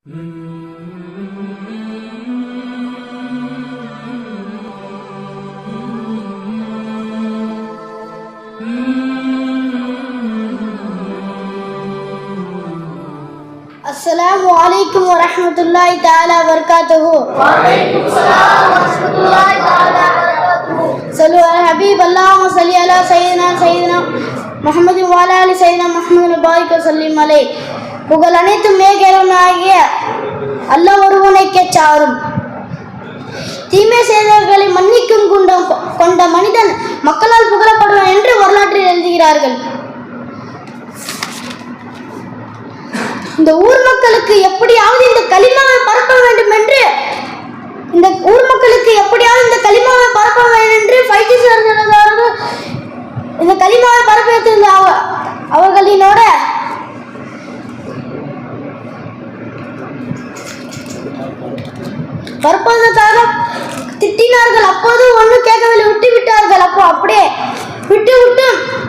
السلام عليكم ورحمة الله تعالى وبركاته. وعليكم السلام ورحمة الله تعالى وبركاته. صلوا على الحبيب اللهم صل على سيدنا محمد وعلى آل سيدنا محمد وبارك وسلم عليه. புகழ் அனைத்தும் மேகேறவனாகிய அல்லாஹ் ஒருவனுக்கே சாரும். தீமை செய்தவர்களை மன்னிக்கும் குணம் கொண்ட மனிதன் மக்களால் புகழப்படுவான் என்று வரலாற்றில் எழுதுகிறார்கள். இந்த ஊர் மக்களுக்கு எப்படியாவது இந்த கலிமாவை பரப்ப வேண்டும் என்று ஃபைஜி சார் இந்த கலிமாவை பரப்பியிருந்த அவர்களினோட பரப்புவதற்காக திட்டினார்கள். அப்போது ஒன்றும் கேட்கவில்லை, விட்டு விட்டார்கள். அப்போ அப்படியே விட்டு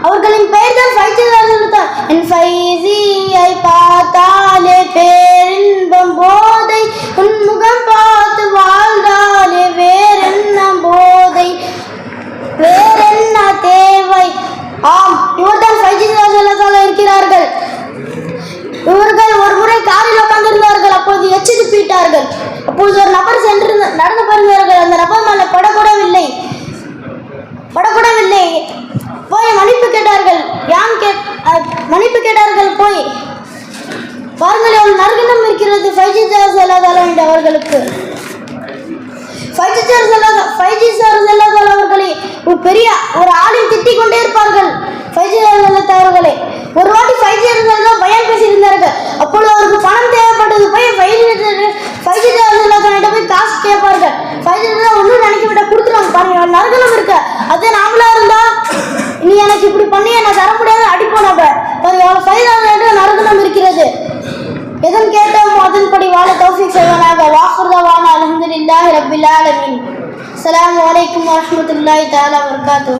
அவர்களின் பெயர் தான் ஃபைஜி சார். என் ஃபைஜியை பார்த்தாலே பேரின்பம் போதை, உன்முகம் பார்த்து வாழ்ந்தாலே வேறென்ன போதை, வேறென்ன தேவை. ஆம், இவர்தான் ஃபைஜி சார் இருக்கிறார்கள். இவர்கள் ஒரு முறை காரில் உட்கார்ந்திருந்தார்கள். அப்போது எச்சி துப்பிட்டார்கள். அப்போது ஒரு நபர் சென்று நடந்து போகிறார்கள். அந்த நபர் மேலே படக்கூடவில்லை. போய் மன்னிப்பு கேட்டார்கள். மன்னிப்பு கேட்டார்கள். போய் பாருங்கள், எவ்வளவு நற்குணம் இருக்கிறது ஃபைஜி சார் அவர்களுக்கு. ஃபைஜி சார் அவர்களை பெரிய ஒரு ஆளில் திட்டிக் கொண்டே இருப்பார்கள். ஃபைஜி சார் அவர்களே ஒரு வாட்டி ஃபைஜி சார் பயான் பேசியிருந்தார்கள். அப்பொழுது அவருக்கு பணம் தேவைப்பட்டது. போய் ஃபைஜி சார் போய் காசு கேட்பார்கள். ஃபைஜி சார் ஒன்றும் நினைக்க விட கொடுத்துருவாங்க. பாருங்க, நற்குணம் இருக்கு. அதே நாமளா இருந்தா நீ எனக்கு இப்படி பண்ணி என்ன தர முடியாது அடிப்போம். நற்குணம் இருக்கிறது. எதன் கேட்டோமோ அதன்படி வாழ தௌஃபீக் செய்வானாக. வாஹிர்தவானா அல்ஹம்துலில்லாஹி ரப்பில் ஆலமீன். அஸ்ஸலாமு அலைக்கும் வரஹ்மத்துல்லாஹி தஆலா வபரகாத்துஹு.